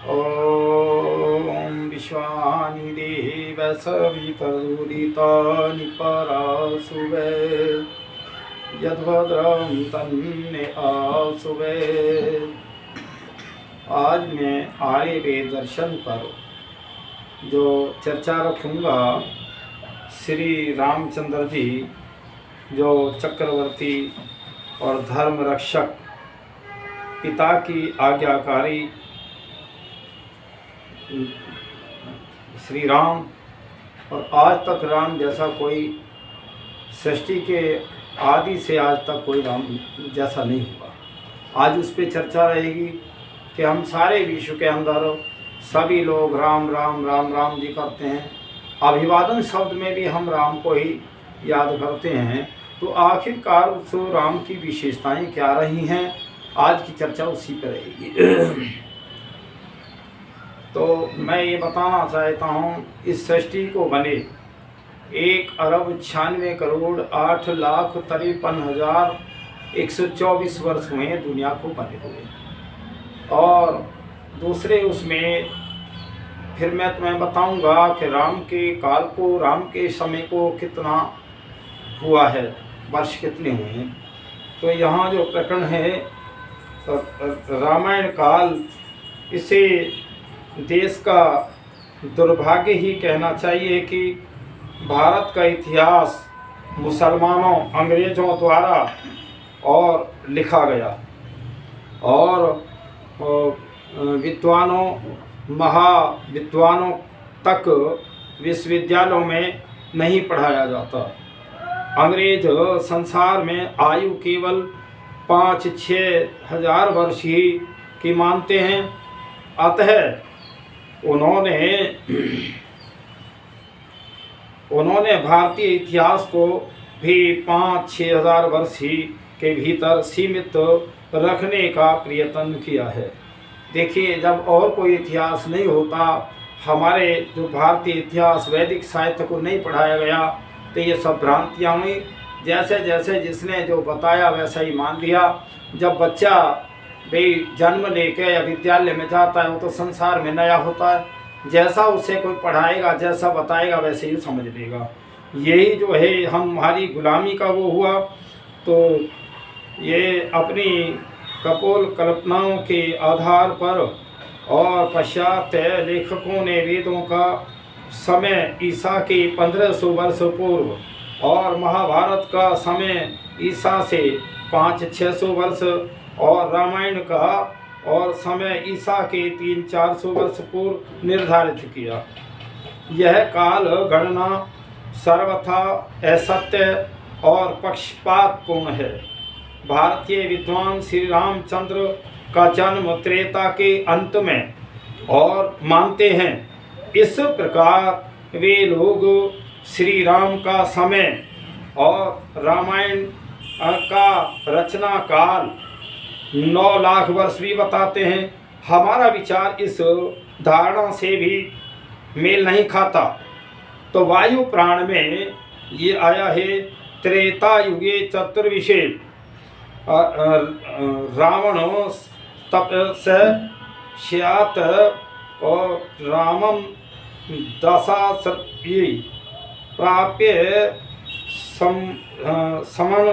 ॐ विश्वानि देव सवितरुदितानि परासुवे यद्भद्रं तन्मे आसुवे। आज मैं आर्यवेद दर्शन पर जो चर्चा रखूँगा, श्री रामचंद्र जी जो चक्रवर्ती और धर्म रक्षक, पिता की आज्ञाकारी श्री राम, और आज तक राम जैसा कोई सृष्टि के आदि से आज तक कोई राम जैसा नहीं हुआ। आज उस पर चर्चा रहेगी कि हम सारे विश्व के अंदर सभी लोग राम राम राम राम जी करते हैं, अभिवादन शब्द में भी हम राम को ही याद करते हैं। तो आखिरकार उस राम की विशेषताएं क्या रही हैं, आज की चर्चा उसी पर रहेगी। तो मैं ये बताना चाहता हूँ, इस सृष्टि को बने 1,96,53,124 वर्ष हुए दुनिया को बने हुए। और दूसरे उसमें फिर मैं तुम्हें बताऊंगा कि राम के काल को, राम के समय को कितना हुआ है, वर्ष कितने हुए हैं। तो यहाँ जो प्रकरण है रामायण काल, इसे देश का दुर्भाग्य ही कहना चाहिए कि भारत का इतिहास मुसलमानों, अंग्रेज़ों द्वारा और लिखा गया और विद्वानों, महाविद्वानों तक विश्वविद्यालयों में नहीं पढ़ाया जाता। अंग्रेज संसार में आयु केवल 5-6 हजार वर्ष ही की मानते हैं। अतः उन्होंने भारतीय इतिहास को भी 5-6 हजार वर्ष ही के भीतर सीमित रखने का प्रयत्न किया है। देखिए, जब और कोई इतिहास नहीं होता, हमारे जो भारतीय इतिहास, वैदिक साहित्य को नहीं पढ़ाया गया, तो ये सब भ्रांतियाँ हुई। जैसे जैसे जिसने जो बताया वैसा ही मान लिया। जब बच्चा भाई जन्म लेके या विद्यालय में जाता है, वो तो संसार में नया होता है, जैसा उसे कोई पढ़ाएगा, जैसा बताएगा वैसे ही समझ लेगा। यही जो है हमारी गुलामी का वो हुआ। तो ये अपनी कपोल कल्पनाओं के आधार पर और पश्चात लेखकों ने वेदों का समय ईसा के 1500 वर्ष पूर्व और महाभारत का समय ईसा से 500-600 वर्ष और रामायण का और समय ईसा के 300-400 वर्ष पूर्व निर्धारित किया। यह काल गणना सर्वथा असत्य और पक्षपातपूर्ण है। भारतीय विद्वान श्री रामचंद्र का जन्म त्रेता के अंत में और मानते हैं। इस प्रकार वे लोग श्री राम का समय और रामायण का रचना काल 9 लाख वर्ष भी बताते हैं। हमारा विचार इस धारणा से भी मेल नहीं खाता। तो वायु प्राण में ये आया है, त्रेता युगे चतुर्विशे रावण तपस्यात और रामम दशाश्रय प्राप्य समन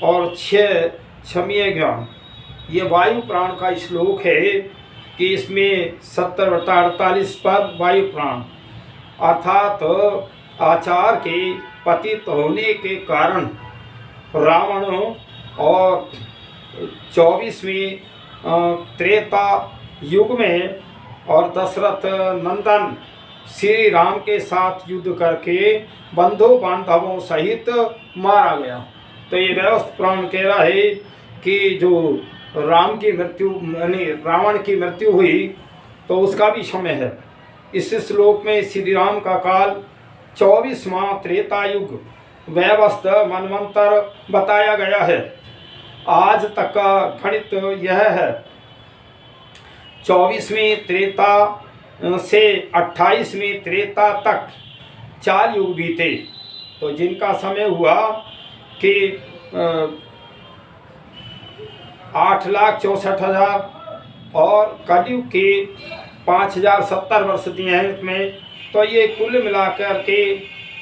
और 6 क्षमीय ज्ञान। ये वायु प्राण का श्लोक है कि इसमें 70-48 पर वायु प्राण अर्थात आचार के पतित होने के कारण रावण और 24वीं त्रेता युग में और दशरथ नंदन श्री राम के साथ युद्ध करके बंधु बांधवों सहित मारा गया। तो ये व्यवस्थ पुराण कह रहा है कि जो राम की मृत्यु यानी रावण की मृत्यु हुई तो उसका भी समय है। इस श्लोक में श्री राम का काल 24वां त्रेता युग व्यवस्थ मनवंतर बताया गया है। आज तक का गणित यह है, 24वीं त्रेता से 28वीं त्रेता तक 4 युग बीते। तो जिनका समय हुआ कि 8,64,000 और कलयुग के 5070 वर्ष दिए हैं इसमें। तो ये कुल मिलाकर के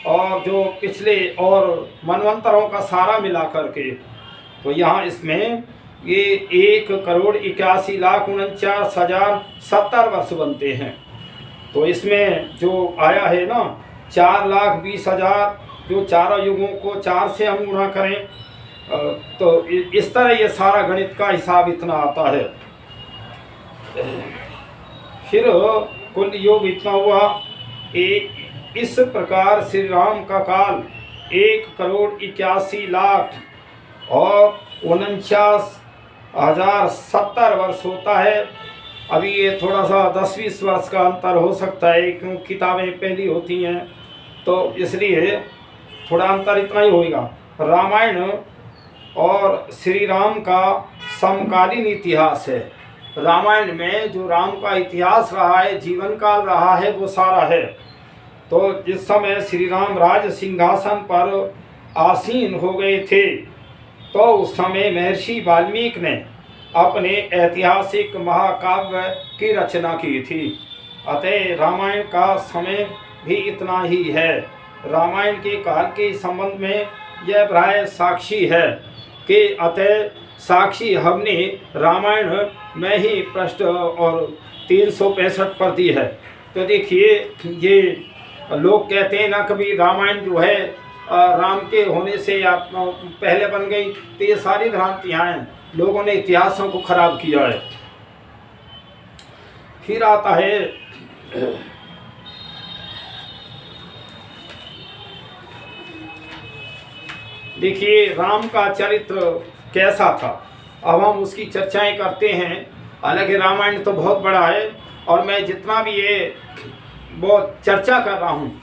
और जो पिछले और मनवंतरों का सारा मिलाकर के, तो यहाँ इसमें ये 1,81,49,70 वर्ष बनते हैं। तो इसमें जो आया है ना 4,20,000, जो चारों युगों को 4 से हम गुणा करें तो इस तरह ये सारा गणित का हिसाब इतना आता है। फिर कुल योग इतना हुआ। एक इस प्रकार श्री राम का काल 1,81,00,000 और 49,070 वर्ष होता है। अभी ये थोड़ा सा 10-20 वर्ष का अंतर हो सकता है क्योंकि किताबें पहली होती हैं, तो इसलिए थोड़ा अंतर इतना ही होगा। रामायण और श्री राम का समकालीन इतिहास है। रामायण में जो राम का इतिहास रहा है, जीवन काल रहा है, वो सारा है। तो जिस समय श्री राम राज सिंहासन पर आसीन हो गए थे, तो उस समय महर्षि वाल्मीकि ने अपने ऐतिहासिक महाकाव्य की रचना की थी। अतः रामायण का समय भी इतना ही है। रामायण के काल के संबंध में यह प्राय साक्षी है कि अतः साक्षी हमने रामायण में ही पृष्ठ और 365 पर दी है। तो देखिए, ये लोग कहते हैं ना कभी रामायण जो है राम के होने से या पहले बन गई, तो ये सारी भ्रांतियाँ हैं। लोगों ने इतिहासों को खराब किया है। फिर आता है देखिए राम का चरित्र कैसा था। अब हम उसकी चर्चाएं करते हैं। हालांकि रामायण तो बहुत बड़ा है और मैं जितना भी ये बहुत चर्चा कर रहा हूँ,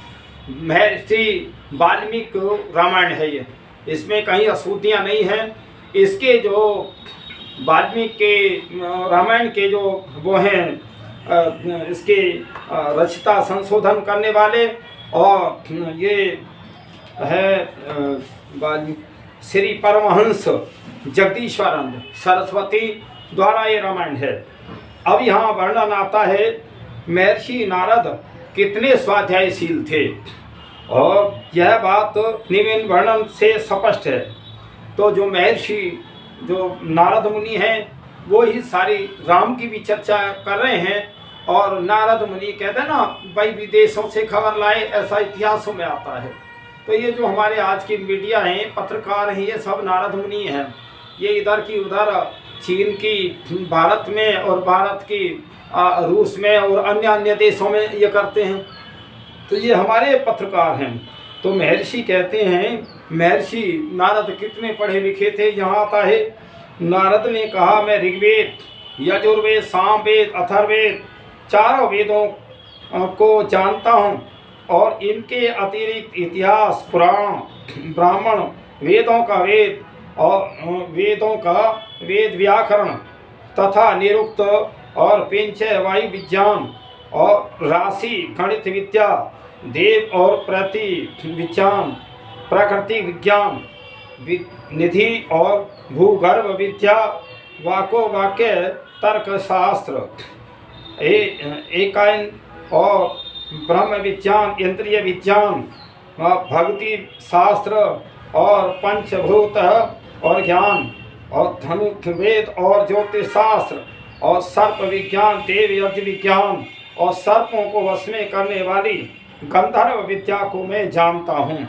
महर्षि वाल्मीकि रामायण है ये, इसमें कहीं अशुद्धियाँ नहीं हैं। इसके जो वाल्मीकि के रामायण के जो वो हैं इसके रचयिता संशोधन करने वाले, और ये है श्री परमहंस जगदीश्वरानंद सरस्वती द्वारा ये रामायण है। अब यहाँ वर्णन आता है महर्षि नारद कितने स्वाध्यायशील थे, और यह बात निम्न वर्णन से स्पष्ट है। तो जो महर्षि जो नारद मुनि हैं वो ही सारी राम की भी चर्चा कर रहे हैं। और नारद मुनि कहते हैं ना भाई विदेशों से खबर लाए, ऐसा इतिहासों में आता है। तो ये जो हमारे आज की मीडिया हैं, पत्रकार हैं, ये सब नारद मुनि हैं। ये इधर की उधर चीन की भारत में और भारत की रूस में और अन्य अन्य देशों में ये करते हैं। तो ये हमारे पत्रकार हैं। तो महर्षि कहते हैं, महर्षि नारद कितने पढ़े लिखे थे। यहाँ आता है नारद ने कहा, मैं ऋग्वेद, यजुर्वेद, सामवेद, अथर्ववेद चारों वेदों को जानता हूँ, और इनके अतिरिक्त इतिहास, पुराण, ब्राह्मण, वेदों का वेद और वेदों का वेद, व्याकरण तथा निरुक्त और पिंचय वायु विज्ञान और राशि गणित विद्या, देव और प्रति विज्ञान, प्रकृति विज्ञान, निधि और भूगर्भ विद्या, वाको वाक्य तर्क शास्त्र, एकायन और ब्रह्म विज्ञान, इंद्रिय विज्ञान, भक्ति शास्त्र और पंचभूत और ज्ञान, और धनुर्वेद और ज्योतिष शास्त्र, और सर्प विज्ञान, देव यज्ञ विज्ञान, और सर्पों को वश में करने वाली गंधर्व विद्या को मैं जानता हूँ।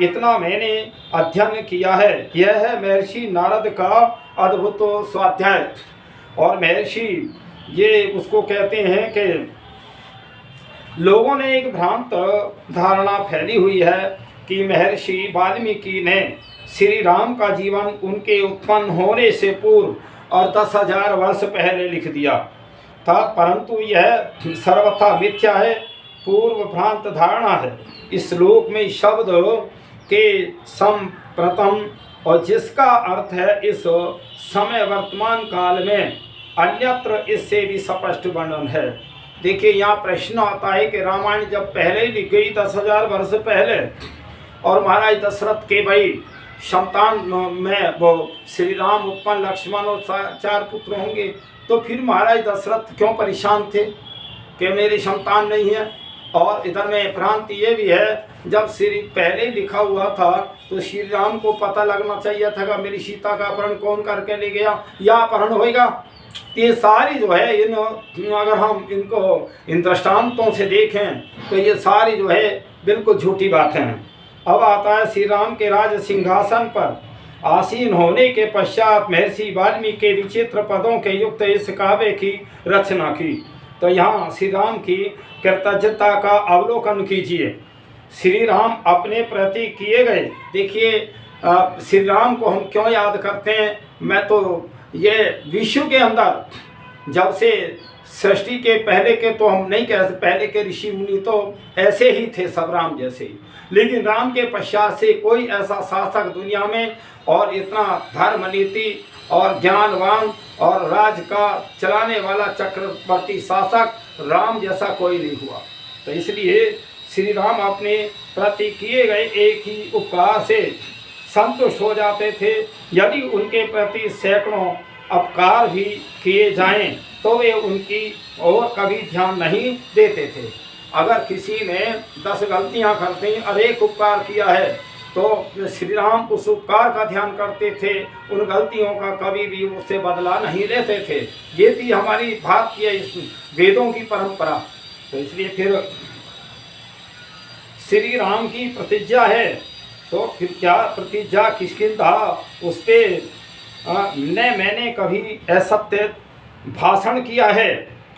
इतना मैंने अध्ययन किया है। यह है महर्षि नारद का अद्भुत स्वाध्याय। और महर्षि ये उसको कहते हैं कि लोगों ने एक भ्रांत धारणा फैली हुई है कि महर्षि वाल्मीकि ने श्री राम का जीवन उनके उत्पन्न होने से पूर्व और 10,000 वर्ष पहले लिख दिया था, परंतु यह सर्वथा मिथ्या है, पूर्व भ्रांत धारणा है। इस श्लोक में शब्द के संप्रतम और जिसका अर्थ है इस समय वर्तमान काल में, अन्यत्र इससे भी स्पष्ट वर्णन है। देखिए यहाँ प्रश्न आता है कि रामायण जब पहले ही लिख गई 10,000 वर्ष पहले, और महाराज दशरथ के भाई संतान में वो श्री राम उत्पन्न, लक्ष्मण और 4 पुत्र होंगे, तो फिर महाराज दशरथ क्यों परेशान थे? कि मेरी संतान नहीं है। और इधर में भ्रांति ये भी है, जब श्री पहले लिखा हुआ था तो श्री राम को पता लगना चाहिए था कि मेरी सीता का अपहरण कौन करके ले गया या अपहरण होएगा। ये सारी जो है अगर हम इनको इन दृष्टांतों से देखें तो ये सारी जो है बिल्कुल झूठी बातें हैं। अब आता है श्री राम के राज सिंहासन पर आसीन होने के पश्चात महर्षि वाल्मीकि के विचित्र पदों के युक्त इस काव्य की रचना की। तो यहाँ श्री राम की कृतज्ञता का अवलोकन कीजिए। श्री राम अपने प्रति किए गए, देखिए श्री राम को हम क्यों याद करते हैं। मैं तो ये विश्व के अंदर जब से सृष्टि के पहले के तो हम नहीं कह सकते, पहले के ऋषि मुनि तो ऐसे ही थे सब राम जैसे ही, लेकिन राम के पश्चात से कोई ऐसा शासक दुनिया में और इतना धर्म नीति और ज्ञानवान और राज का चलाने वाला चक्रवर्ती शासक राम जैसा कोई नहीं हुआ। तो इसलिए श्री राम अपने प्रति किए गए एक ही उपकार से संतुष्ट हो जाते थे। यदि उनके प्रति सैकड़ों अपकार भी किए जाएं तो वे उनकी और कभी ध्यान नहीं देते थे। अगर किसी ने 10 गलतियां कर दी और एक उपकार किया है तो श्री राम उस उपकार का ध्यान करते थे, उन गलतियों का कभी भी उससे बदला नहीं लेते थे। ये थी हमारी भारतीय वेदों की परंपरा। तो इसलिए फिर श्री राम की प्रतिज्ञा है, तो फिर क्या प्रतिज्ञा किसकी था उस पर न मैंने कभी असत्य भाषण किया है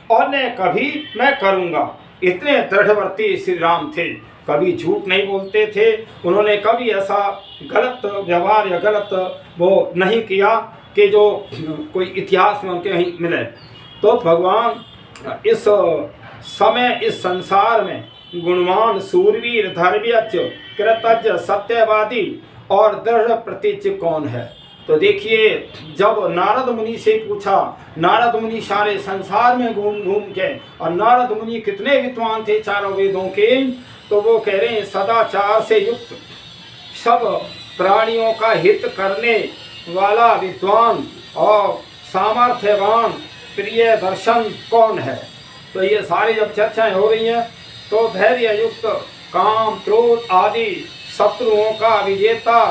और न कभी मैं करूँगा। इतने दृढ़वर्ती श्री राम थे, कभी झूठ नहीं बोलते थे। उन्होंने कभी ऐसा गलत व्यवहार या गलत वो नहीं किया कि जो कोई इतिहास में उनके कहीं मिले। तो भगवान इस समय इस संसार में गुणवान सूरवीर धर्मज्ञ कृतज्ञ सत्यवादी और दृढ़ प्रतिज्ञ कौन है। तो देखिए जब नारद मुनि से पूछा, नारद मुनि सारे संसार में घूम घूम के, और नारद मुनि कितने विद्वान थे चारों वेदों के, तो वो कह रहे हैं सदाचार से युक्त सब प्राणियों का हित करने वाला विद्वान और सामर्थ्यवान प्रिय दर्शन कौन है। तो ये सारी जब चर्चाएं हो रही हैं तो धैर्य युक्त काम क्रोध आदि शत्रुओं का विजेता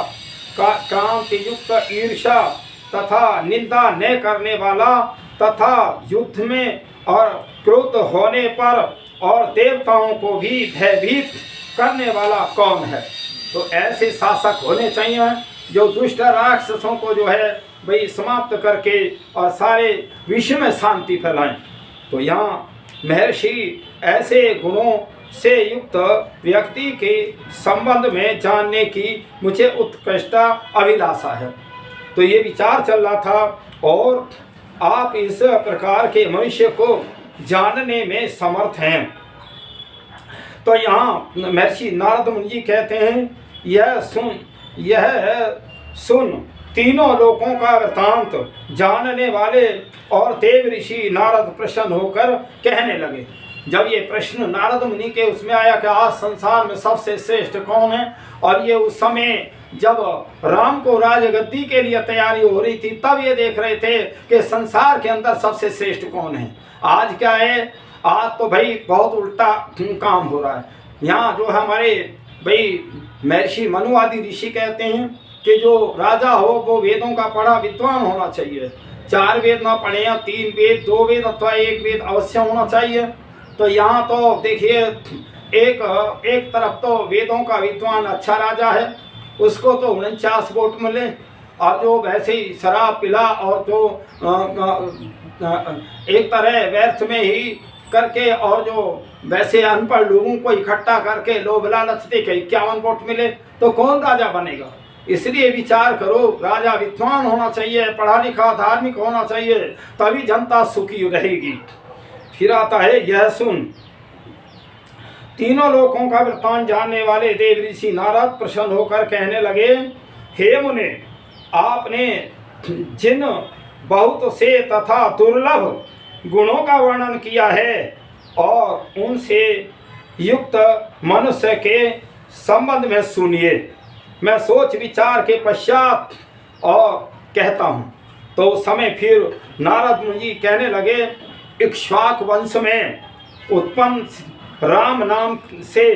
का क्रांति युक्त ईर्षा तथा निंदा न करने वाला तथा युद्ध में और क्रोध होने पर और देवताओं को भी भयभीत करने वाला कौन है। तो ऐसे शासक होने चाहिए जो दुष्ट राक्षसों को जो है भाई समाप्त करके और सारे विश्व में शांति फैलाएं। तो यहाँ महर्षि ऐसे गुणों से युक्त व्यक्ति के संबंध में जानने की मुझे उत्कृष्ट अभिलाषा है। तो ये विचार चल रहा था और आप इस प्रकार के मनुष्य को जानने में समर्थ हैं। तो यहाँ महर्षि नारद मुनि जी कहते हैं यह सुन तीनों लोकों का वृतांत जानने वाले और देव ऋषि नारद प्रसन्न होकर कहने लगे। जब ये प्रश्न नारद मुनि के उसमें आया कि आज संसार में सबसे श्रेष्ठ कौन है, और ये उस समय जब राम को राजगद्दी के लिए तैयारी हो रही थी तब ये देख रहे थे कि संसार के अंदर सबसे श्रेष्ठ कौन है। आज क्या है, आज तो भाई बहुत उल्टा काम हो रहा है। यहाँ जो हमारे भाई महर्षि मनु आदि ऋषि कहते हैं कि जो राजा हो वो वेदों का पढ़ा विद्वान होना चाहिए। 4 वेद ना पढ़े या 3 वेद 2 वेद अथवा 1 वेद अवश्य होना चाहिए। तो यहाँ तो देखिए एक तरफ तो वेदों का विद्वान अच्छा राजा है, उसको तो 49 वोट मिले, और जो वैसे ही शराब पिला और जो एक तरह व्यर्थ में ही करके और जो वैसे अनपढ़ लोगों को इकट्ठा करके लोभ लालच दे के 51 वोट मिले, तो कौन राजा बनेगा। इसलिए विचार करो, राजा विद्वान होना चाहिए, पढ़ा लिखा धार्मिक होना चाहिए, तभी जनता सुखी रहेगी। फिर आता है यह सुन तीनों लोकों का वृत्तांत जानने वाले देव ऋषि नारद प्रसन्न होकर कहने लगे, हे मुने, आपने जिन बहुत से तथा दुर्लभ गुणों का वर्णन किया है और उनसे युक्त मनुष्य के संबंध में सुनिए। मैं सोच विचार के पश्चात और कहता हूँ। तो उस समय फिर नारद मुनि कहने लगे, इक्ष्वाक वंश में उत्पन्न राम नाम से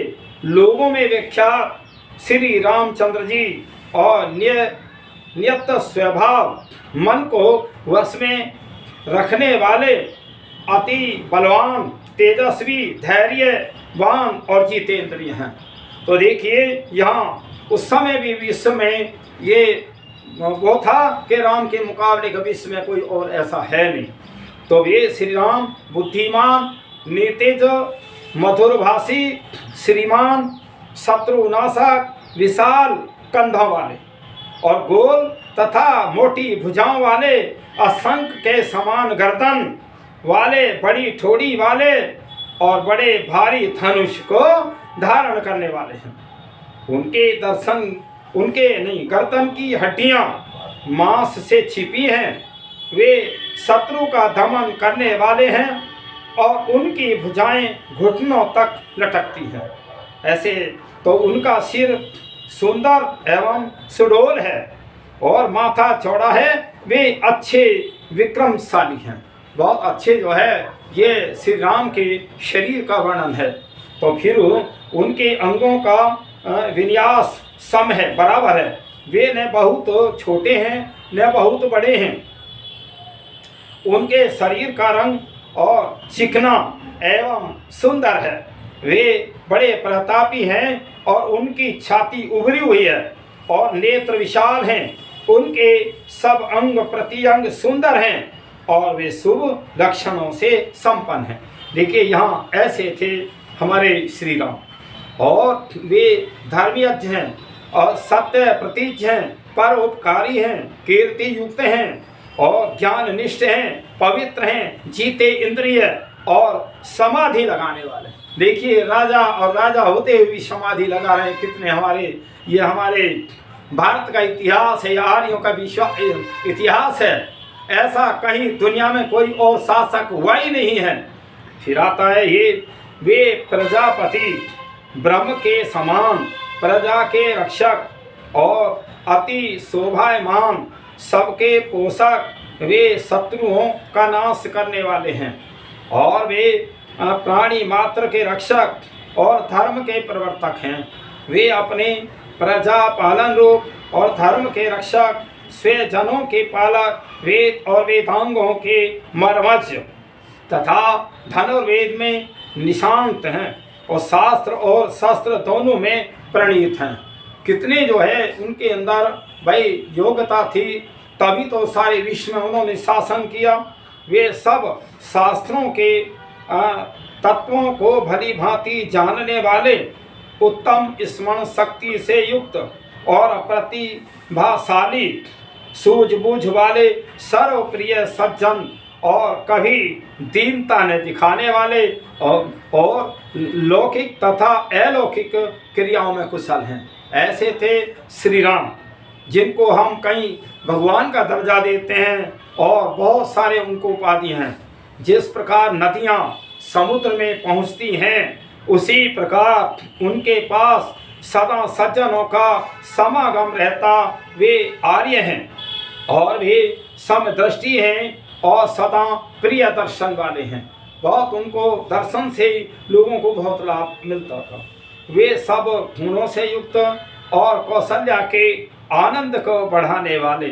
लोगों में विख्यात श्री रामचंद्र जी और नियत स्वभाव मन को वश में रखने वाले अति बलवान, तेजस्वी, धैर्यवान और जितेंद्रिय हैं। तो देखिए यहाँ उस समय भी विश्व में ये वो था कि राम के मुकाबले का विश्व में कोई और ऐसा है नहीं। तो वे श्री राम बुद्धिमान, निर्तेज, मधुरभाषी, श्रीमान, शत्रुनाशक, विशाल कंधों वाले और गोल तथा मोटी भुजाओं वाले, असंख्य के समान गर्दन वाले, बड़ी ठोड़ी वाले और बड़े भारी धनुष को धारण करने वाले हैं। उनके गर्दन की हड्डियां मांस से छिपी हैं। वे शत्रु का दमन करने वाले हैं और उनकी भुजाएं घुटनों तक लटकती हैं। ऐसे तो उनका सिर सुंदर एवं सुडौल है और माथा चौड़ा है। वे अच्छे विक्रमशाली हैं। बहुत अच्छे जो है ये श्री राम के शरीर का वर्णन है। तो फिर उनके अंगों का विन्यास सम है, बराबर है। वे न बहुत छोटे हैं न बहुत बड़े हैं। उनके शरीर का रंग और चिकना एवं सुंदर है। वे बड़े प्रतापी हैं और उनकी छाती उभरी हुई है और नेत्र विशाल हैं। उनके सब अंग प्रत्यंग सुंदर हैं और वे शुभ लक्षणों से संपन्न हैं। देखिए यहाँ ऐसे थे हमारे श्री राम, और वे धर्मज्ञ हैं और सत्य प्रतीज हैं, परोपकारी हैं, कीर्ति युक्त हैं और ज्ञान निष्ठ हैं, पवित्र हैं, जीते इंद्रिय और समाधि लगाने वाले। देखिए राजा और राजा होते हुए भी समाधि लगा रहे हैं। कितने हमारे भारत का इतिहास है, आर्यों का इतिहास है। ऐसा कहीं दुनिया में कोई और शासक हुआ ही नहीं है। फिर आता है ये वे प्रजापति, ब्रह्म के समान, प्रजा के रक्षक और अति शोभायमान, सबके पोषक। वे शत्रुओं का नाश करने वाले हैं और वे प्राणी मात्र के रक्षक और धर्म के प्रवर्तक हैं। वे अपने प्रजा पालन रूप और धर्म के रक्षक, स्वजनों के पालक, वेद और वेदांगों के मर्मज्ञ तथा धनुर्वेद में निशांत हैं और शास्त्र और शस्त्र दोनों में प्रणीत हैं। कितने जो है उनके अंदर भाई योग्यता थी, तभी तो सारे विश्व में उन्होंने शासन किया। वे सब शास्त्रों के तत्वों को भली भांति जानने वाले, उत्तम स्मरण शक्ति से युक्त और प्रतिभाशाली, सूझबूझ वाले, सर्वप्रिय सज्जन और कभी दीनता न दिखाने वाले और लौकिक तथा अलौकिक क्रियाओं में कुशल हैं। ऐसे थे श्री राम, जिनको हम कहीं भगवान का दर्जा देते हैं और बहुत सारे उनको उपाधि हैं। जिस प्रकार नदियाँ समुद्र में पहुँचती हैं, उसी प्रकार उनके पास सदा सज्जनों का समागम रहता। वे आर्य हैं और वे समदृष्टि हैं और सदा प्रिय दर्शन वाले हैं। बहुत उनको दर्शन से लोगों को बहुत लाभ मिलता था। वे सब गुणों से युक्त और कौशल्या के आनंद को बढ़ाने वाले।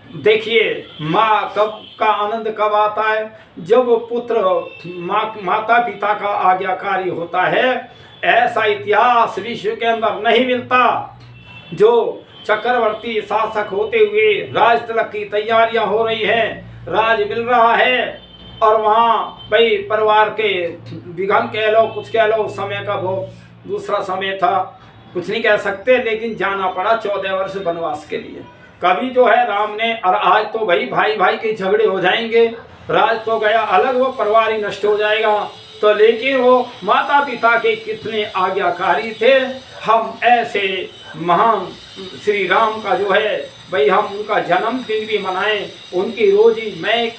देखिए माँ का आनंद कब आता है? जब पुत्र माता पिता का आज्ञाकारी होता है। ऐसा इतिहास विश्व के अंदर नहीं मिलता। जो चक्रवर्ती शासक होते हुए राज तिलक की तैयारियां हो रही हैं, राज मिल रहा है और वहाँ भाई परिवार के विघन कह लो, कुछ कह लो, समय का बहुत दूसरा समय था, कुछ नहीं कह सकते, लेकिन जाना पड़ा 14 वर्ष वनवास के लिए। कभी जो है राम ने, और आज तो भाई भाई के झगड़े हो जाएंगे, राज तो गया अलग, वो परिवार ही नष्ट हो जाएगा। तो लेकिन वो माता पिता के कितने आज्ञाकारी थे। हम ऐसे महान श्री राम का जो है भाई हम उनका जन्मदिन भी मनाएं, उनकी रोजी मैं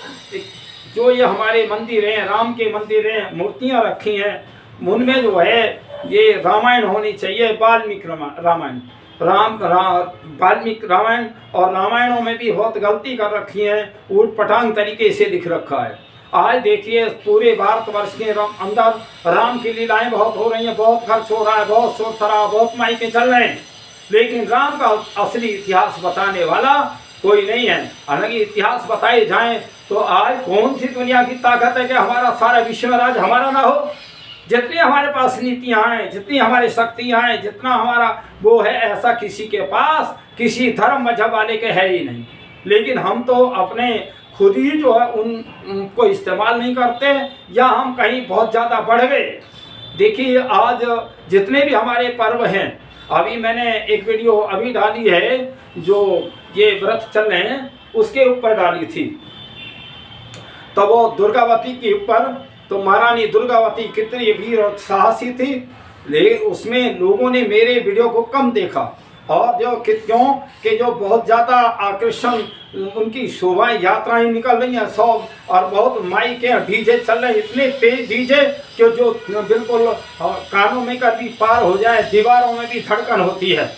जो ये हमारे मंदिर हैं, राम के मंदिर हैं, मूर्तियां रखी हैं, उनमें जो है ये रामायण होनी चाहिए, वाल्मीकि रामायण, वाल्मीकि रामायण। और रामायणों में भी बहुत गलती कर रखी है, ऊट पटांग तरीके से लिख रखा है। आज देखिए पूरे भारतवर्ष के अंदर राम की लीलाएं बहुत हो रही हैं, बहुत खर्च हो रहा है, बहुत शोर शराबा, बहुत माइके चल रहे हैं, लेकिन राम का असली इतिहास बताने वाला कोई नहीं है। हालांकि इतिहास बताए जाएं तो आज कौन सी दुनिया की ताकत है कि हमारा सारा विश्व राज हमारा ना हो। जितनी हमारे पास नीतियाँ हैं, जितनी हमारी शक्तियाँ हैं, जितना हमारा वो है, ऐसा किसी के पास, किसी धर्म मजहब वाले के है ही नहीं। लेकिन हम तो अपने खुद ही जो है उनको इस्तेमाल नहीं करते, या हम कहीं बहुत ज़्यादा बढ़ गए। देखिए आज जितने भी हमारे पर्व हैं, अभी मैंने एक वीडियो अभी डाली है जो ये व्रत चल रहे हैं उसके ऊपर डाली थी, तो वो दुर्गावती के ऊपर। तो महारानी दुर्गावती कितनी वीर और साहसी थी, लेकिन उसमें लोगों ने मेरे वीडियो को कम देखा, और जो क्यों कि जो बहुत ज़्यादा आकर्षण उनकी शोभा यात्राएं निकल रही हैं सब, और बहुत माइक के डीजे चल रहे हैं, इतने तेज डीजे कि जो बिल्कुल कानों में कभी पार हो जाए, दीवारों में भी धड़कन होती है।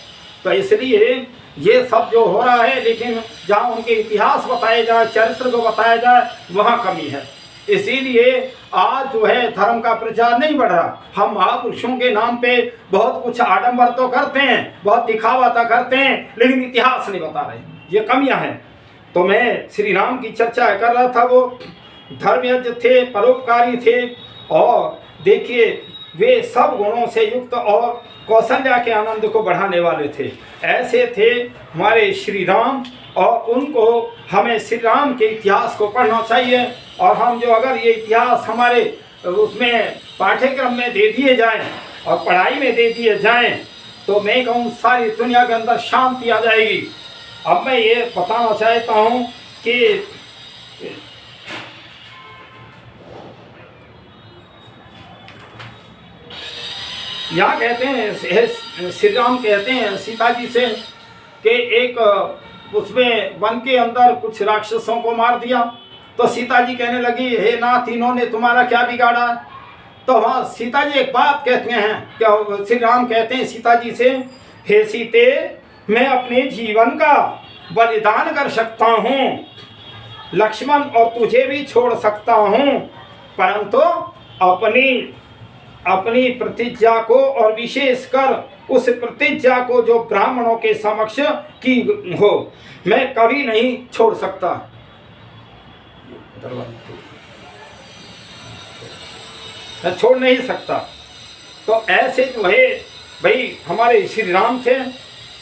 तो इसलिए ये सब जो हो रहा है, लेकिन जहाँ उनके इतिहास बताए जाए, चरित्र को बताया जाए, वहाँ कमी है। इसीलिए आज जो है धर्म का प्रचार नहीं बढ़ रहा। हम महापुरुषों के नाम पे बहुत कुछ आडंबर तो करते हैं, बहुत दिखावा तो करते हैं, लेकिन इतिहास नहीं बता रहे, ये कमियां हैं। तो मैं श्री राम की चर्चा कर रहा था, वो धर्मयज्ञ थे, परोपकारी थे, और देखिए वे सब गुणों से युक्त और कौशल्या के आनंद को बढ़ाने वाले थे। ऐसे थे हमारे श्री राम, और उनको हमें श्री राम के इतिहास को पढ़ना चाहिए। और हम जो अगर ये इतिहास हमारे उसमें पाठ्यक्रम में दे दिए जाएं और पढ़ाई में दे दिए जाएं, तो मैं कहूँ सारी दुनिया के अंदर शांति आ जाएगी। अब मैं ये बताना चाहता हूँ कि यहाँ कहते हैं, श्री राम कहते हैं सीता जी से कि एक उसमें वन के अंदर कुछ राक्षसों को मार दिया। तो सीता जी कहने लगी, हे नाथ, इन्होंने तुम्हारा क्या बिगाड़ा। तो वहाँ सीता जी एक बात कहते हैं, क्या श्री राम कहते हैं सीता जी से, हे सीते, मैं अपने जीवन का बलिदान कर सकता हूँ, लक्ष्मण और तुझे भी छोड़ सकता हूँ, परंतु अपनी प्रतिज्ञा को, और विशेषकर उस प्रतिज्ञा को जो ब्राह्मणों के समक्ष की हो, मैं कभी नहीं छोड़ सकता। मैं छोड़ नहीं सकता। तो ऐसे जो है भाई हमारे श्री राम थे,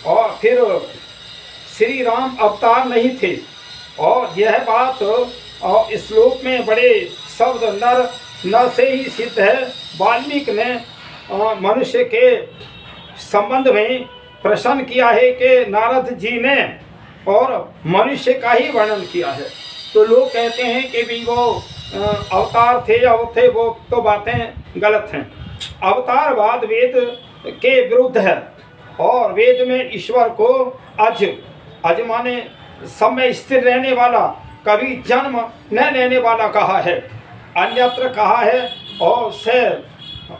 और फिर श्री राम अवतार नहीं थे। और यह बात और इस श्लोक में बड़े शब्द नर से ही सिद्ध है। वाल्मीकि ने मनुष्य के संबंध में प्रश्न किया है कि नारद जी ने, और मनुष्य का ही वर्णन किया है। तो लोग कहते हैं कि भी वो अवतार थे या वो थे, वो तो बातें गलत हैं। अवतारवाद वेद के विरुद्ध है, और वेद में ईश्वर को अज माने समय स्थिर रहने वाला, कभी जन्म न लेने वाला कहा है, अन्यत्र कहा है। और से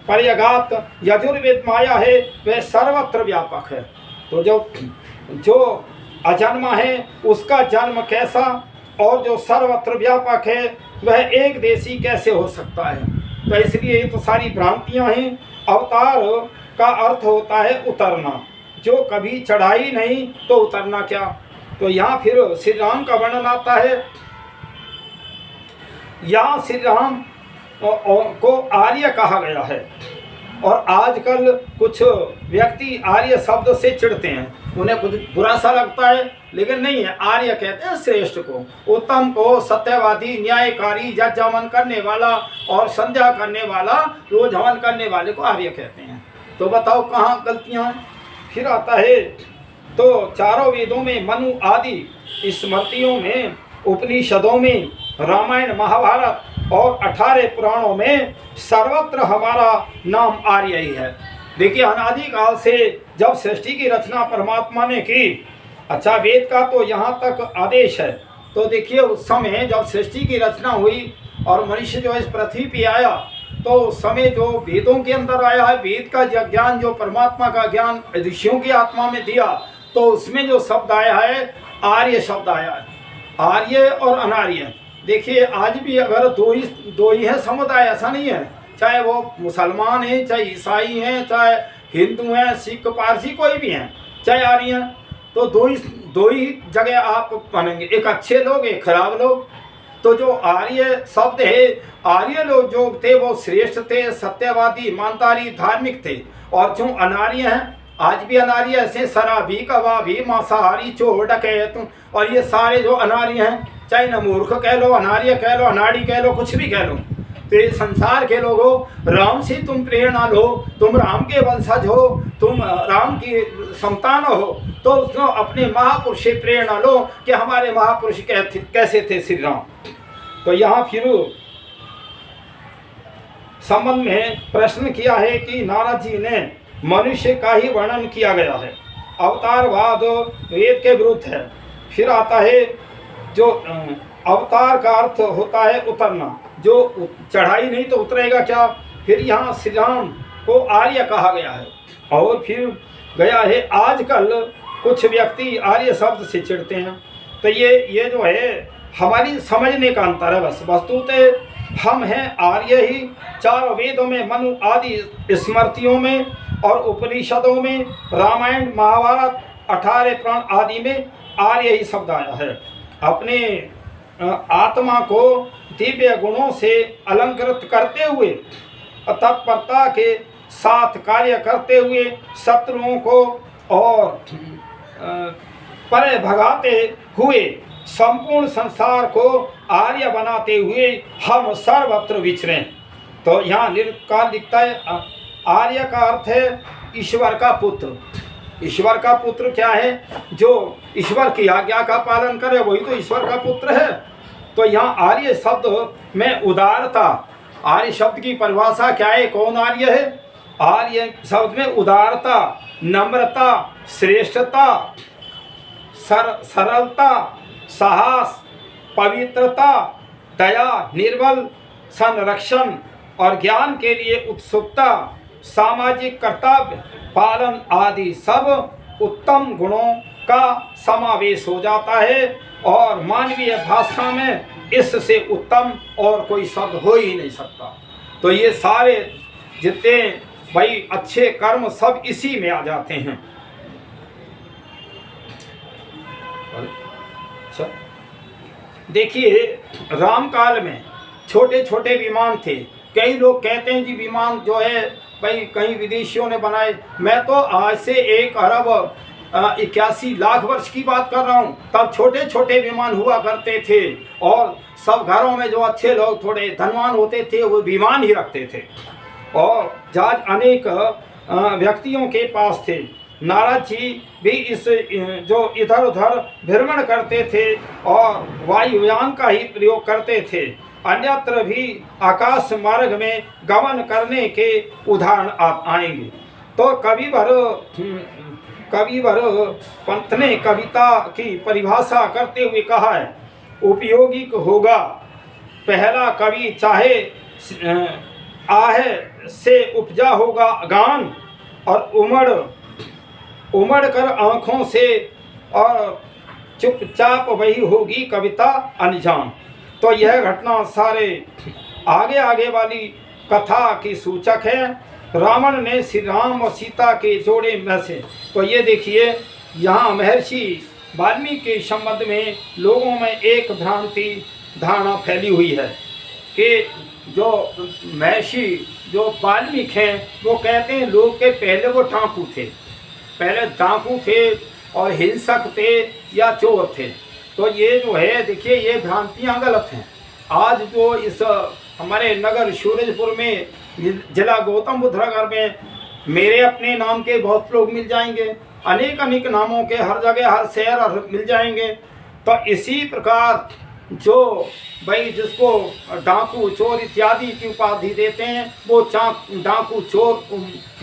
पर्यगात यजुर्वेद माया है, वह सर्वत्र व्यापक है। तो जो अजन्मा है उसका जन्म कैसा, और जो सर्वत्र व्यापक है वह एक देशी कैसे हो सकता है। तो इसलिए ये तो सारी भ्रांतियां हैं। अवतार का अर्थ होता है उतरना, जो कभी चढ़ाई नहीं तो उतरना क्या। तो यहाँ फिर श्री राम का वर्णन आता है। यहाँ श्री राम को आर्य कहा गया है, और आजकल कुछ व्यक्ति आर्य शब्द से चिढ़ते हैं, उन्हें कुछ बुरा सा लगता है, लेकिन नहीं है। आर्य कहते हैं श्रेष्ठ को, उत्तम को, सत्यवादी, न्यायकारी, जज हवन करने वाला और संध्या करने वाला, रोज हवन करने वाले को आर्य कहते हैं। तो बताओ कहाँ गलतियाँ हैं। फिर आता है, तो चारों वेदों में, मनु आदि स्मृतियों में, उपनिषदों में, रामायण महाभारत और 18 पुराणों में सर्वत्र हमारा नाम आर्य ही है। देखिए अनादि काल से जब सृष्टि की रचना परमात्मा ने की, अच्छा वेद का तो यहाँ तक आदेश है। तो देखिए उस समय जब सृष्टि की रचना हुई और मनुष्य जो इस पृथ्वी पे आया, तो उस समय जो वेदों के अंदर आया है, वेद का ज्ञान, जो परमात्मा का ज्ञान ऋषियों की आत्मा में दिया, तो उसमें जो शब्द आया है आर्य शब्द आया है। आर्य और अनार्य, देखिए आज भी अगर दो ही है समुदाय, ऐसा नहीं है, चाहे वो मुसलमान हैं, चाहे ईसाई हैं, चाहे हिंदू हैं, सिख, पारसी, कोई भी हैं, चाहे आर्य हैं, तो दो ही जगह आप बनेंगे, एक अच्छे लोग, एक खराब लोग। तो जो आर्य शब्द है, आर्य लोग जो थे वो श्रेष्ठ थे, सत्यवादी, ईमानदारी, धार्मिक थे। और जो अनार्य हैं, आज भी अनार्य ऐसे शराबी, कबाबी, मांसाहारी, चोर, डकैत, और ये सारे जो अनार्य हैं, चाहे न मूर्ख कह लो, अनार्य कह लो, अनाड़ी कह लो, कुछ भी कह लो, तो ये संसार के लोगों, राम से तुम प्रेरणा लो, तुम राम के वंशज हो, तुम राम की संतान हो, तो उसको अपने महापुरुष से प्रेरणा लो कि हमारे महापुरुष कैसे थे श्री राम। तो यहाँ फिर संबंध में प्रश्न किया है कि नारद जी ने मनुष्य का ही वर्णन किया गया है, अवतारवाद वेद के विरुद्ध है। फिर आता है जो अवतार का अर्थ होता है उतरना, जो चढ़ाई नहीं तो उतरेगा क्या। फिर यहाँ श्री राम को आर्य कहा गया है। और फिर गया है आजकल कुछ व्यक्ति आर्य शब्द से चिढ़ते हैं, तो ये जो है हमारी समझने का अंतर है। बस वस्तुतः हम हैं आर्य ही। चारों वेदों में, मनु आदि स्मृतियों में और उपनिषदों में, रामायण, महाभारत, 18 पुराण आदि में आर्य ही शब्द आया है। अपने आत्मा को दिव्य गुणों से अलंकृत करते हुए, तत्परता के साथ कार्य करते हुए, शत्रुओं को और परे भगाते हुए, संपूर्ण संसार को आर्य बनाते हुए हम सर्वत्र विचरें। तो यहाँ निरुक्तकार लिखता है आर्य का अर्थ है ईश्वर का पुत्र। ईश्वर का पुत्र क्या है? जो ईश्वर की आज्ञा का पालन करे वही तो ईश्वर का पुत्र है। तो यहाँ आर्य शब्द में उदारता, आर्य शब्द की परिभाषा क्या है? कौन आर्य है? आर्य शब्द में उदारता, नम्रता, श्रेष्ठता, सरलता, साहस, पवित्रता, दया, निर्बल, संरक्षण और ज्ञान के लिए उत्सुकता, सामाजिक कर्तव्य पालन आदि सब उत्तम गुणों का समावेश हो जाता है। और मानवीय भाषा में इससे उत्तम और कोई शब्द हो ही नहीं सकता। तो ये सारे जितने भाई अच्छे कर्म सब इसी में आ जाते हैं। अच्छा, देखिए राम काल में छोटे छोटे विमान थे। कई लोग कहते हैं जी विमान जो है भाई कहीं विदेशियों ने बनाए। मैं तो आज से 1 अरब 81 लाख वर्ष की बात कर रहा हूँ। तब छोटे छोटे विमान हुआ करते थे और सब घरों में जो अच्छे लोग थोड़े धनवान होते थे वो विमान ही रखते थे और जहाज अनेक व्यक्तियों के पास थे। नारद जी भी इस जो इधर उधर भ्रमण करते थे और वायुयान का ही प्रयोग करते थे। अन्यत्र भी आकाश मार्ग में गमन करने के उदाहरण आप आएंगे। तो कविवर पंत ने कविता की परिभाषा करते हुए कहा है उपयोगी होगा पहला कवि चाहे आहे से उपजा होगा गान और उमड़ कर आँखों से और चुपचाप वही होगी कविता अनजान। तो यह घटना सारे आगे वाली कथा की सूचक है। रावण ने श्री राम और सीता के जोड़े में से। तो ये देखिए यहाँ महर्षि वाल्मीकि के संबंध में लोगों में एक भ्रांति धारणा फैली हुई है कि जो महर्षि जो वाल्मीकि हैं वो कहते हैं लोग के पहले वो डाकू थे और हिंसक थे या चोर थे। तो ये जो है देखिए ये भ्रांतियाँ गलत हैं। आज जो इस हमारे नगर सूरजपुर में जिला गौतम बुद्ध नगर में मेरे अपने नाम के बहुत लोग मिल जाएंगे, अनेक नामों के हर जगह हर शहर मिल जाएंगे। तो इसी प्रकार जो भाई जिसको डाकू चोर इत्यादि की उपाधि देते हैं वो डाकू चोर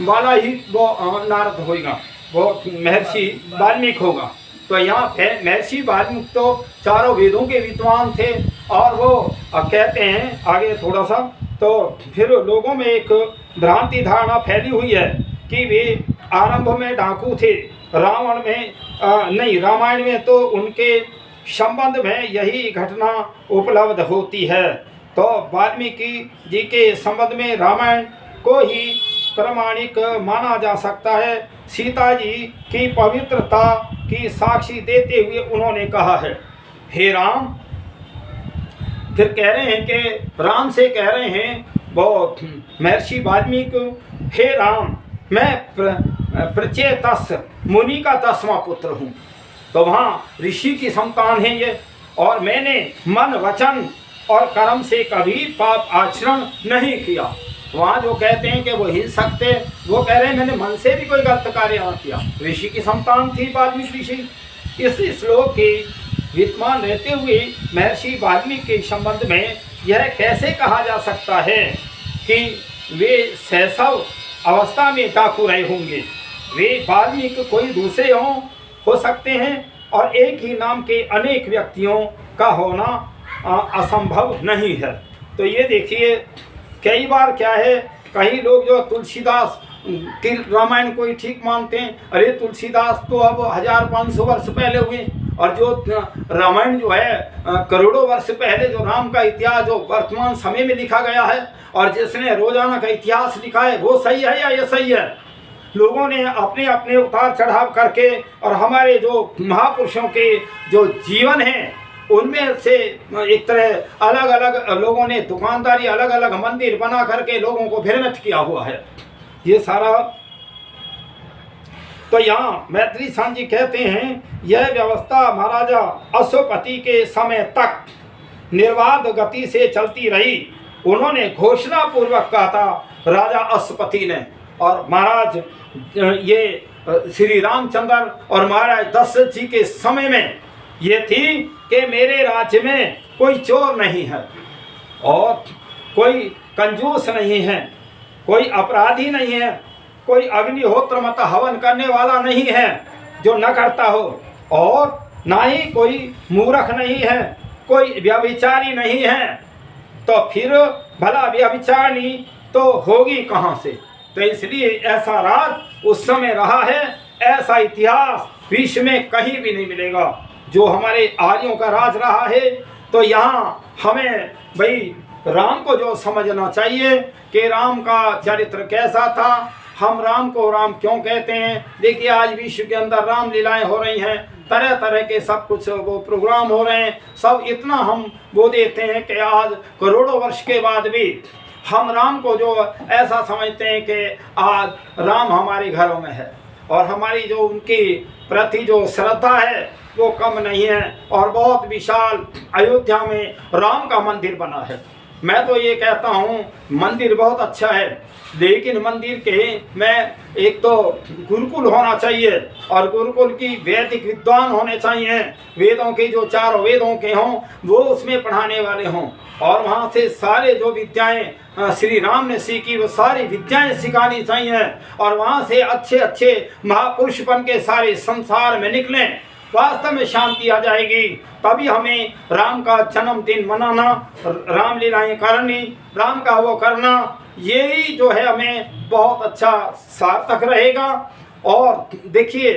वाला ही वो नारद होगा, वो महर्षि वाल्मीकि होगा। तो यहाँ महर्षि वाल्मीकि तो चारों वेदों के विद्वान थे और वो कहते हैं आगे थोड़ा सा तो फिर लोगों में एक भ्रांति धारणा फैली हुई है कि वे आरंभ में डाकू थे। रामायण में तो उनके संबंध में यही घटना उपलब्ध होती है। तो वाल्मीकि जी के संबंध में रामायण को ही प्रामाणिक माना जा सकता है। सीता जी की पवित्रता की साक्षी देते हुए उन्होंने कहा है, हे राम, फिर कह रहे हैं कि राम से कह रहे हैं वो महर्षि वाल्मीकि, हे राम, मैं प्रचेतस मुनि का 10वां पुत्र हूँ। तो वहाँ ऋषि की संतान है ये, और मैंने मन, वचन और कर्म से कभी पाप आचरण नहीं किया। वहाँ जो कहते हैं कि वो हिंसक थे, वो कह रहे हैं मैंने मन से भी कोई गलत कार्य न किया। ऋषि की संतान थी वाल्मीकि ऋषि। इस श्लोक के विद्वान रहते हुए महर्षि वाल्मीकि के संबंध में यह कैसे कहा जा सकता है कि वे शैशव अवस्था में डाकू रहे होंगे? वे वाल्मीकि कोई दूसरे हो सकते हैं, और एक ही नाम के अनेक व्यक्तियों का होना असंभव नहीं है। तो ये देखिए, कई बार क्या है, कई लोग जो तुलसीदास की रामायण को ही ठीक मानते हैं। अरे तुलसीदास तो अब 1500 वर्ष पहले हुए, और जो रामायण जो है करोड़ों वर्ष पहले जो राम का इतिहास जो वर्तमान समय में लिखा गया है, और जिसने रोजाना का इतिहास लिखा है, वो सही है या ये सही है? लोगों ने अपने अपने उतार चढ़ाव करके, और हमारे जो महापुरुषों के जो जीवन हैं उनमें से एक तरह अलग अलग लोगों ने दुकानदारी, अलग अलग मंदिर बना करके लोगों को भ्रमित किया हुआ है ये सारा। तो यहाँ मैत्री स्वामी जी कहते हैं, यह व्यवस्था महाराजा अश्वपति के समय तक निर्बाध गति से चलती रही। उन्होंने घोषणा पूर्वक कहा था राजा अश्वपति ने, और महाराज ये श्री रामचंद्र और महाराज दशरथ जी के समय में ये थी कि मेरे राज्य में कोई चोर नहीं है, और कोई कंजूस नहीं है, कोई अपराधी नहीं है, कोई अग्निहोत्र मत हवन करने वाला नहीं है जो न करता हो, और ना ही कोई मूर्ख नहीं है, कोई व्यभिचारी नहीं है। तो फिर भला व्यभिचारी तो होगी कहाँ से? तो इसलिए ऐसा राज उस समय रहा है, ऐसा इतिहास विश्व में कहीं भी नहीं मिलेगा जो हमारे आर्यों का राज रहा है। तो यहाँ हमें भाई राम को जो समझना चाहिए कि राम का चरित्र कैसा था, हम राम को राम क्यों कहते हैं। देखिए आज विश्व के अंदर राम लीलाएं हो रही हैं, तरह तरह के सब कुछ वो प्रोग्राम हो रहे हैं, सब इतना हम वो देते हैं कि आज करोड़ों वर्ष के बाद भी हम राम को जो ऐसा समझते हैं कि आज राम हमारे घरों में है, और हमारी जो उनकी प्रति जो श्रद्धा है वो कम नहीं है। और बहुत विशाल अयोध्या में राम का मंदिर बना है। मैं तो ये कहता हूँ मंदिर बहुत अच्छा है, लेकिन मंदिर के में एक तो गुरुकुल होना चाहिए, और गुरुकुल की वैदिक विद्वान होने चाहिए, वेदों के जो 4 वेदों के हों वो उसमें पढ़ाने वाले हों, और वहाँ से सारे जो विद्याएं श्री राम ने सीखी वो सारी विद्याएं सिखानी चाहिए, और वहाँ से अच्छे अच्छे महापुरुष बन के सारे संसार में निकलें। वास्तव में शांति आ जाएगी। तभी हमें राम का जन्मदिन मनाना, रामलीलाएं करनी, राम का वो करना, यही जो है हमें बहुत अच्छा सार्थक रहेगा। और देखिए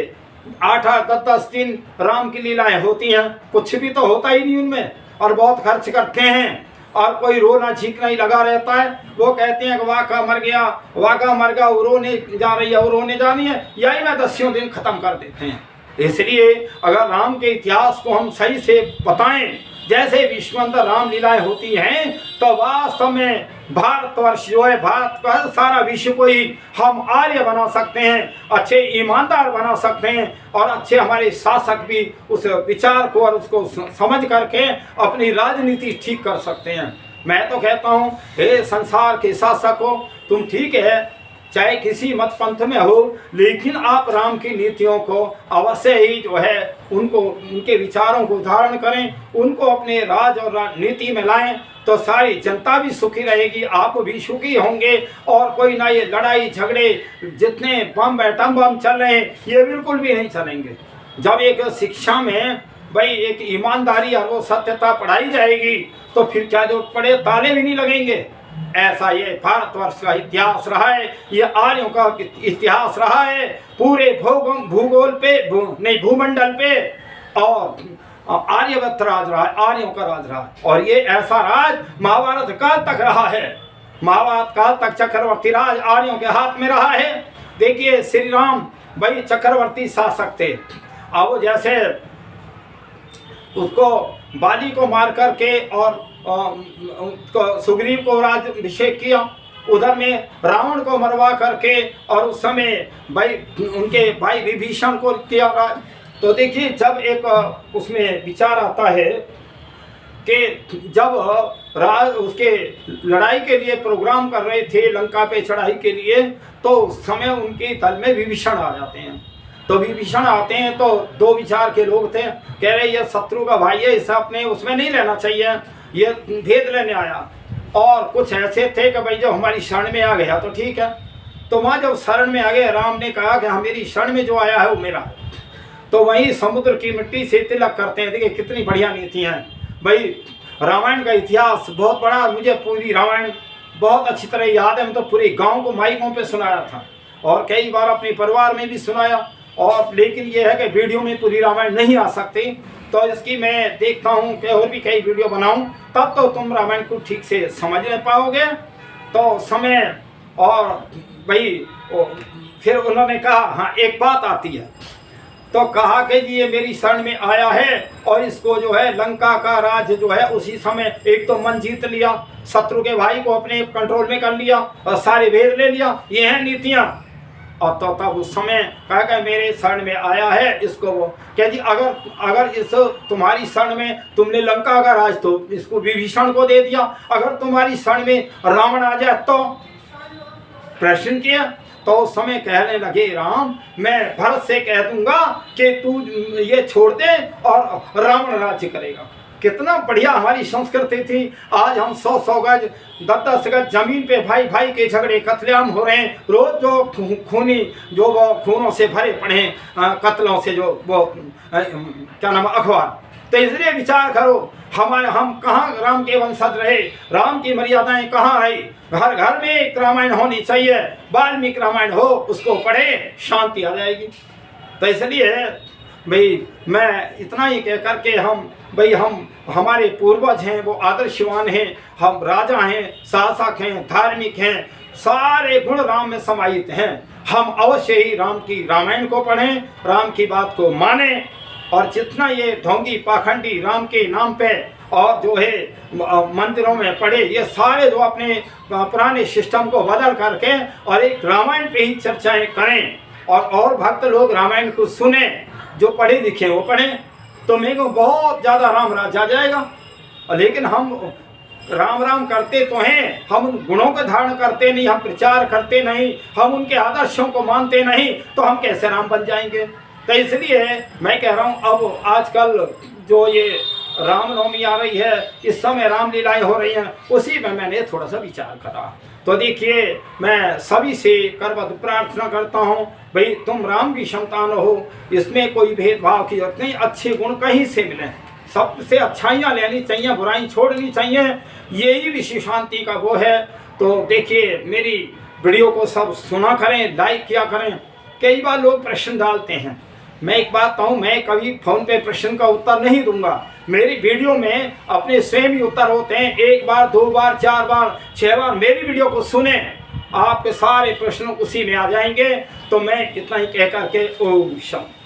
8-8, 10-10 दिन राम की लीलाएं होती हैं, कुछ भी तो होता ही नहीं उनमें, और बहुत खर्च करते हैं, और कोई रोना छींकना ही लगा रहता है। वो कहते हैं कि वाका मर गया, वाका मर गया, वो रोने जा रही है, वो रोने जानी है, यही में 10 दिन खत्म कर देते हैं। इसलिए अगर राम के इतिहास को हम सही से बताएं, जैसे विश्व में अंदर रामलीलाएं होती हैं, तो वास्तव में भारतवर्ष जो है, भारत का सारा विश्व को ही हम आर्य बना सकते हैं, अच्छे ईमानदार बना सकते हैं, और अच्छे हमारे शासक भी उस विचार को और उसको समझ करके अपनी राजनीति ठीक कर सकते हैं। मैं तो कहता हूँ हे संसार के शासक हो, तुम ठीक है चाहे किसी मत पंथ में हो, लेकिन आप राम की नीतियों को अवश्य ही जो है उनको, उनके विचारों को धारण करें, उनको अपने राज और नीति में लाएं, तो सारी जनता भी सुखी रहेगी, आप भी सुखी होंगे। और कोई ना ये लड़ाई झगड़े जितने बम एटम बम चल रहे हैं ये बिल्कुल भी नहीं चलेंगे। जब एक शिक्षा में भाई एक ईमानदारी और वो सत्यता पढ़ाई जाएगी, तो फिर क्या जो पड़े ताले भी नहीं लगेंगे। ऐसा ये भारतवर्ष का इतिहास रहा है, ये आर्यों का इतिहास रहा है, पूरे भूगोल पे नहीं भूमंडल पे और आर्यवत राज रहा है, आर्यों का राज रहा है। और ये ऐसा राज महाभारत काल तक रहा है। महाभारत काल तक चक्रवर्ती राज आर्यों के हाथ में रहा है। देखिए श्री राम भाई चक्रवर्ती शासक थे। अब वो जैसे उसको बाली को मार करके और सुग्रीव को राज्याभिषेक किया, उधर में रावण को मरवा करके और उस समय भाई उनके भाई विभीषण को किया राज। तो देखिए जब एक उसमें विचार आता है कि जब राज उसके लड़ाई के लिए प्रोग्राम कर रहे थे लंका पे चढ़ाई के लिए, तो उस समय उनके दल में विभीषण आ जाते हैं। तो विभीषण आते हैं तो दो विचार के लोग थे, कह रहे ये शत्रु का भाई है, इसे अपने उसमें नहीं लेना चाहिए, ये भेद लेने आया। और कुछ ऐसे थे कि भाई जो हमारी शरण में आ गया तो ठीक है। तो वहाँ जब शरण में आ गए, राम ने कहा कि हाँ मेरी शरण में जो आया है वो मेरा है। तो वहीं समुद्र की मिट्टी से तिलक करते हैं। देखिए कितनी बढ़िया नीति हैं भाई। रामायण का इतिहास बहुत बड़ा, मुझे पूरी रामायण बहुत अच्छी तरह याद है। मैं तो पूरे गांव को माइकों पे सुनाया था और कई बार अपने परिवार में भी सुनाया। और लेकिन ये है कि वीडियो में पूरी रामायण नहीं आ सकती, तो इसकी मैं देखता हूँ कि और भी कई वीडियो बनाऊँ, तब तो तुम रामायण को ठीक से समझ नहीं पाओगे। तो समय और भाई फिर उन्होंने कहा हाँ एक बात आती है। तो कहा कि जी ये मेरी शरण में आया है और इसको जो है लंका का राज जो है उसी समय एक तो मन जीत लिया, शत्रु के भाई को अपने कंट्रोल में कर लिया और सारे भेद ले लिया। ये हैं नीतियाँ। और तो तब उस समय कहा कि मेरे शरण में आया है, इसको वो कह जी अगर इस तुम्हारी शरण में तुमने लंका का राज तो इसको विभीषण को दे दिया, अगर तुम्हारी शरण में रावण आ जाए तो प्रश्न किया। तो उस समय कहने लगे राम मैं भरत से कह दूंगा कि तू ये छोड़ दे और रावण राज्य करेगा। कितना बढ़िया हमारी संस्कृति थी। आज हम 100 गज 10 गज जमीन पे भाई भाई के झगड़े कत्लेआम हो रहे हैं। रोज जो खूनी जो वो खूनों से भरे पड़े हैं कत्लों से जो वो क्या नाम अखबार। तो इसलिए विचार करो हम कहाँ राम के वंशज रहे, राम की मर्यादाएं कहाँ रही। घर घर में एक रामायण होनी चाहिए, वाल्मीकि रामायण हो, उसको पढ़े शांति आ जाएगी। तो इसलिए भाई मैं इतना ही कह करके हम हमारे पूर्वज हैं वो आदर्शवान हैं, हम राजा हैं, शासक हैं, धार्मिक हैं, सारे गुण राम में समाहित हैं। हम अवश्य ही राम की रामायण को पढ़ें, राम की बात को मानें। और जितना ये ढोंगी पाखंडी राम के नाम पे और जो है मंदिरों में पढ़े, ये सारे जो अपने पुराने सिस्टम को बदल करके और एक रामायण पे ही चर्चाएं करें और भक्त लोग रामायण को सुने, जो पढ़े लिखे वो पढ़ें, तो मेरे को बहुत ज़्यादा राम राज आ जाएगा। लेकिन हम राम राम करते तो हैं, हम उन गुणों का धारण करते नहीं, हम प्रचार करते नहीं, हम उनके आदर्शों को मानते नहीं, तो हम कैसे राम बन जाएंगे। तो इसलिए मैं कह रहा हूँ अब आजकल जो ये रामनवमी आ रही है, इस समय रामलीलाएं हो रही हैं, उसी में मैंने थोड़ा सा विचार करा। तो देखिए मैं सभी से करबद्ध प्रार्थना करता हूँ भाई तुम राम की संतान हो, इसमें कोई भेदभाव की जरूरत नहीं। अच्छे गुण कहीं से मिले, सबसे अच्छाइयाँ लेनी चाहिए, बुराई छोड़नी चाहिए, यही विश्व शांति का वो है। तो देखिए मेरी वीडियो को सब सुना करें, लाइक किया करें। कई बार लोग प्रश्न डालते हैं, मैं एक बात कहूँ, मैं कभी फोन पे प्रश्न का उत्तर नहीं दूंगा। मेरी वीडियो में अपने स्वयं ही उत्तर होते हैं। 1 बार 2 बार 4 बार 6 बार मेरी वीडियो को सुने, आपके सारे प्रश्न उसी में आ जाएंगे। तो मैं इतना ही कह करके ओम शांति।